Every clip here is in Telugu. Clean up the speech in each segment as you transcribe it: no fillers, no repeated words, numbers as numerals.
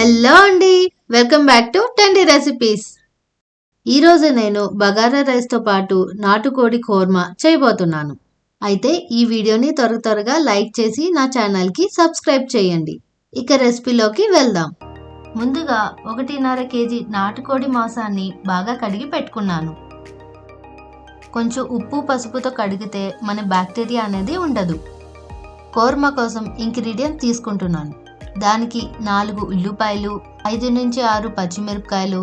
హలో అండి, వెల్కమ్ బ్యాక్ టు టెండి రెసిపీస్. ఈరోజు నేను బగారా రైస్తో పాటు నాటుకోడి కోర్మా చేయబోతున్నాను. అయితే ఈ వీడియోని త్వరగా లైక్ చేసి నా ఛానల్కి సబ్స్క్రైబ్ చేయండి. ఇక రెసిపీలోకి వెళ్దాం. ముందుగా 1.5 కేజీ నాటుకోడి మాంసాన్ని బాగా కడిగి పెట్టుకున్నాను. కొంచెం ఉప్పు పసుపుతో కడిగితే మన బ్యాక్టీరియా అనేది ఉండదు. కోర్మా కోసం ఇంగ్రీడియంట్ తీసుకుంటున్నాను. దానికి 4 ఉల్లిపాయలు, 5 నుంచి 6 పచ్చిమిరపకాయలు,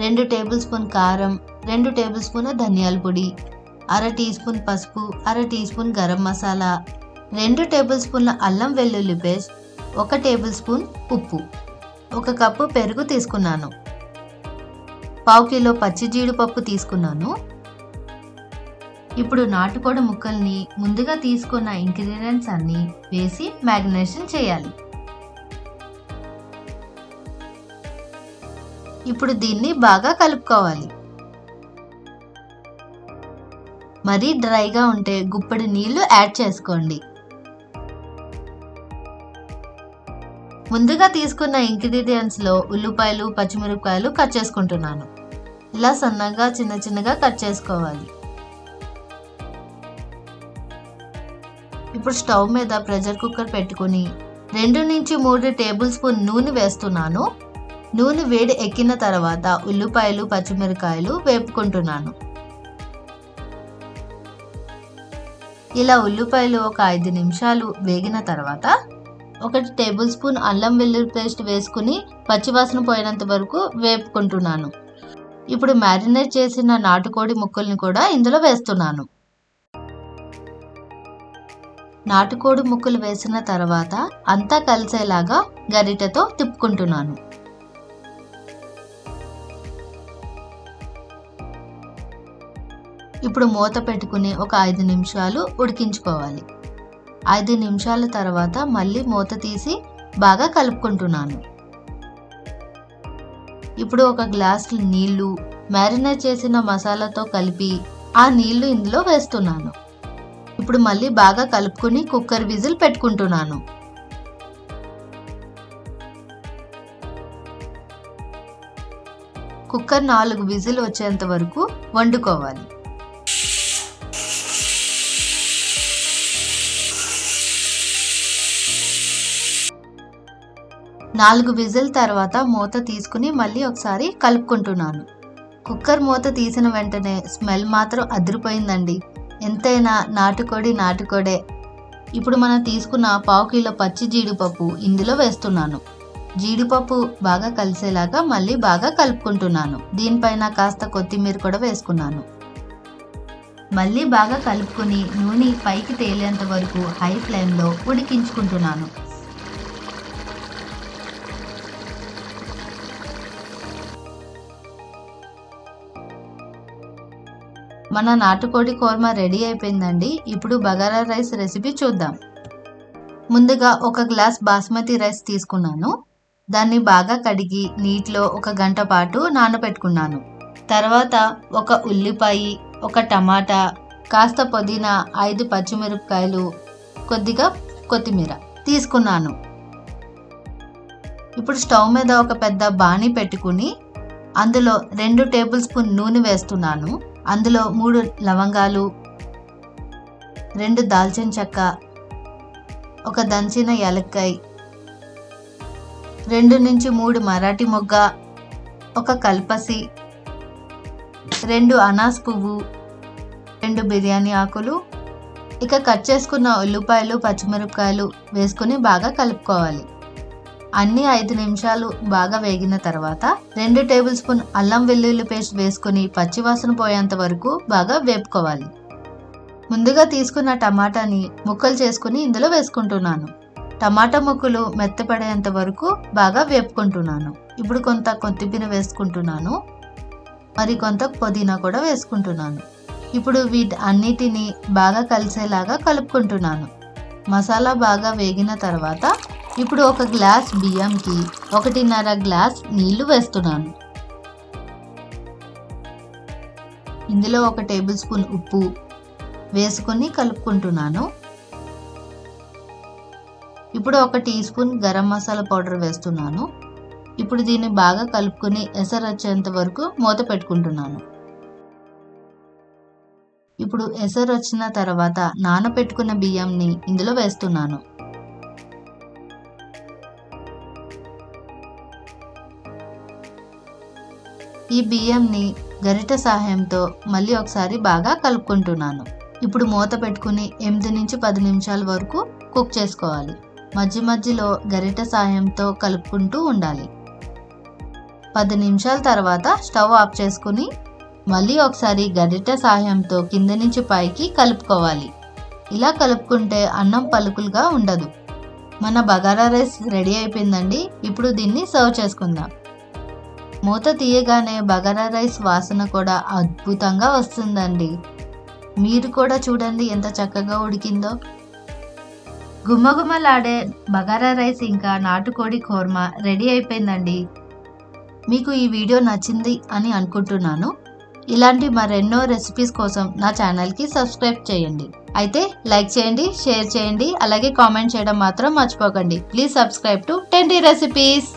2 టేబుల్ స్పూన్ కారం, 2 టేబుల్ స్పూన్ ధనియాల పొడి, 1/2 టీ స్పూన్ పసుపు, 1/2 teaspoon garam masala, 2 table స్పూన్ల అల్లం వెల్లుల్లి పేస్ట్, 1 టేబుల్ స్పూన్ ఉప్పు, 1 కప్పు పెరుగు తీసుకున్నాను, 1/2 కిలో పచ్చి జీడిపప్పు తీసుకున్నాను. ఇప్పుడు నాటుకోడి ముక్కల్ని ముందుగా తీసుకున్న ఇంగ్రీడియంట్స్ అన్ని వేసి మ్యారినేషన్ చేయాలి. ఇప్పుడు దీన్ని బాగా కలుపుకోవాలి. మరీ డ్రైగా ఉంటే గుప్పెడు నీళ్లు యాడ్ చేసుకోండి. ముందుగా తీసుకున్న ఇంగ్రీడియంట్స్ లో ఉల్లిపాయలు, పచ్చిమిరపకాయలు కట్ చేసుకుంటున్నాను. ఇలా సన్నగా చిన్నగా కట్ చేసుకోవాలి. ఇప్పుడు స్టవ్ మీద ప్రెషర్ కుక్కర్ పెట్టుకుని 2 నుంచి 3 టేబుల్ స్పూన్ నూనె వేస్తున్నాను. నూనె వేడి ఎక్కిన తర్వాత ఉల్లిపాయలు, పచ్చిమిరపకాయలు వేపుకుంటున్నాను. ఇలా ఉల్లిపాయలు ఒక 5 నిమిషాలు వేగిన తర్వాత 1 టేబుల్ స్పూన్ అల్లం వెల్లుల్లి పేస్ట్ వేసుకుని పచ్చివాసన పోయినంత వరకు వేపుకుంటున్నాను. ఇప్పుడు మ్యారినేట్ చేసిన నాటుకోడి ముక్కల్ని కూడా ఇందులో వేస్తున్నాను. నాటుకోడి ముక్కలు వేసిన తర్వాత అంతా కలిసేలాగా గరిటెతో తిప్పుకుంటున్నాను. ఇప్పుడు మూత పెట్టుకుని ఒక 5 నిమిషాలు ఉడికించుకోవాలి. 5 నిమిషాల తర్వాత మళ్ళీ మూత తీసి బాగా కలుపుకుంటున్నాను. ఇప్పుడు 1 గ్లాసు నీళ్లు మ్యారినేట్ చేసిన మసాలాతో కలిపి ఆ నీళ్లు ఇందులో వేస్తున్నాను. ఇప్పుడు మళ్ళీ బాగా కలుపుకుని కుక్కర్ విజిల్ పెట్టుకుంటున్నాను. కుక్కర్ 4 విజిల్ వచ్చేంత వరకు వండుకోవాలి. నాలుగు విజిల్ తర్వాత మూత తీసుకుని మళ్ళీ ఒకసారి కలుపుకుంటున్నాను. కుక్కర్ మూత తీసిన వెంటనే స్మెల్ మాత్రం అదిరిపోయిందండి. ఎంతైనా నాటుకోడే. ఇప్పుడు మనం తీసుకున్న 1/2 కిలో పచ్చి జీడిపప్పు ఇందులో వేస్తున్నాను. జీడిపప్పు బాగా కలిసేలాగా మళ్ళీ బాగా కలుపుకుంటున్నాను. దీనిపైన కాస్త కొత్తిమీర కూడా వేసుకున్నాను. మళ్ళీ బాగా కలుపుకుని నూనె పైకి తేలేంత వరకు హై ఫ్లేమ్లో ఉడికించుకుంటున్నాను. మన నాటుకోడి కోర్మా రెడీ అయిపోయిందండి. ఇప్పుడు బగారా రైస్ రెసిపీ చూద్దాం. ముందుగా 1 గ్లాస్ బాస్మతి రైస్ తీసుకున్నాను. దాన్ని బాగా కడిగి నీటిలో 1 గంట పాటు నానబెట్టుకున్నాను. తర్వాత 1 ఉల్లిపాయ, 1 టమాటా, కాస్త పుదీనా, 5 పచ్చిమిరపకాయలు, కొద్దిగా కొత్తిమీర తీసుకున్నాను. ఇప్పుడు స్టవ్ మీద ఒక పెద్ద బాణీ పెట్టుకుని అందులో 2 టేబుల్ స్పూన్ నూనె వేస్తున్నాను. అందులో 3 లవంగాలు, 2 దాల్చిన చెక్క, 1 దంచిన యాలక్కాయ, 2 నుంచి 3 మరాఠీ మొగ్గ, 1 కల్పసి, 2 అనాస్ పువ్వు, 2 బిర్యానీ ఆకులు, ఇక కట్ చేసుకున్న ఉల్లిపాయలు, పచ్చిమిరపకాయలు వేసుకుని బాగా కలుపుకోవాలి. అన్ని 5 నిమిషాలు బాగా వేగిన తర్వాత 2 టేబుల్ స్పూన్ అల్లం వెల్లుల్లి పేస్ట్ వేసుకుని పచ్చివాసన పోయేంత వరకు బాగా వేపుకోవాలి. ముందుగా తీసుకున్న టమాటాని ముక్కలు చేసుకుని ఇందులో వేసుకుంటున్నాను. టమాటా ముక్కలు మెత్తపడేంత వరకు బాగా వేపుకుంటున్నాను. ఇప్పుడు కొంత కొత్తిమీర వేసుకుంటున్నాను. మరి కొంత పుదీనా కూడా వేసుకుంటున్నాను. ఇప్పుడు అన్నిటినీ బాగా కలిసేలాగా కలుపుకుంటున్నాను. మసాలా బాగా వేగిన తర్వాత ఇప్పుడు 1 గ్లాస్ బియ్యంకి 1.5 గ్లాస్ నీళ్లు వేస్తున్నాను. ఇందులో 1 టేబుల్ స్పూన్ ఉప్పు వేసుకొని కలుపుకుంటున్నాను. ఇప్పుడు 1 teaspoon garam masala powder వేస్తున్నాను. ఇప్పుడు దీన్ని బాగా కలుపుకొని ఎసరు వచ్చేంత వరకు మూత పెట్టుకుంటున్నాను. ఇప్పుడు ఎసరు వచ్చిన తర్వాత నానబెట్టుకున్న బియ్యంని ఇందులో వేస్తున్నాను. ఈ బియ్యంని గరిటె సహాయంతో మళ్ళీ ఒకసారి బాగా కలుపుకుంటున్నాను. ఇప్పుడు మూత పెట్టుకుని 8 నుంచి 10 నిమిషాల వరకు కుక్ చేసుకోవాలి. మధ్య మధ్యలో గరిటె సహాయంతో కలుపుకుంటూ ఉండాలి. 10 నిమిషాల తర్వాత స్టవ్ ఆఫ్ చేసుకుని మళ్ళీ ఒకసారి గరిటె సహాయంతో కింద నుంచి పైకి కలుపుకోవాలి. ఇలా కలుపుకుంటే అన్నం పలుకులుగా ఉండదు. మన బగారా రైస్ రెడీ అయిపోయిందండి. ఇప్పుడు దీన్ని సర్వ్ చేసుకుందాం. మూత తీయగానే బగారా రైస్ వాసన కూడా అద్భుతంగా వస్తుందండి. మీరు కూడా చూడండి ఎంత చక్కగా ఉడికిందో. గుమ్మగుమ్మలాడే బగారా రైస్ ఇంకా నాటుకోడి ఖోర్మా రెడీ అయిపోయిందండి. మీకు ఈ వీడియో నచ్చింది అని అనుకుంటున్నాను. ఇలాంటి మరెన్నో రెసిపీస్ కోసం నా ఛానల్కి సబ్స్క్రైబ్ చేయండి. అయితే లైక్ చేయండి, షేర్ చేయండి, అలాగే కామెంట్ చేయడం మాత్రం మర్చిపోకండి. Please subscribe to 10D recipes.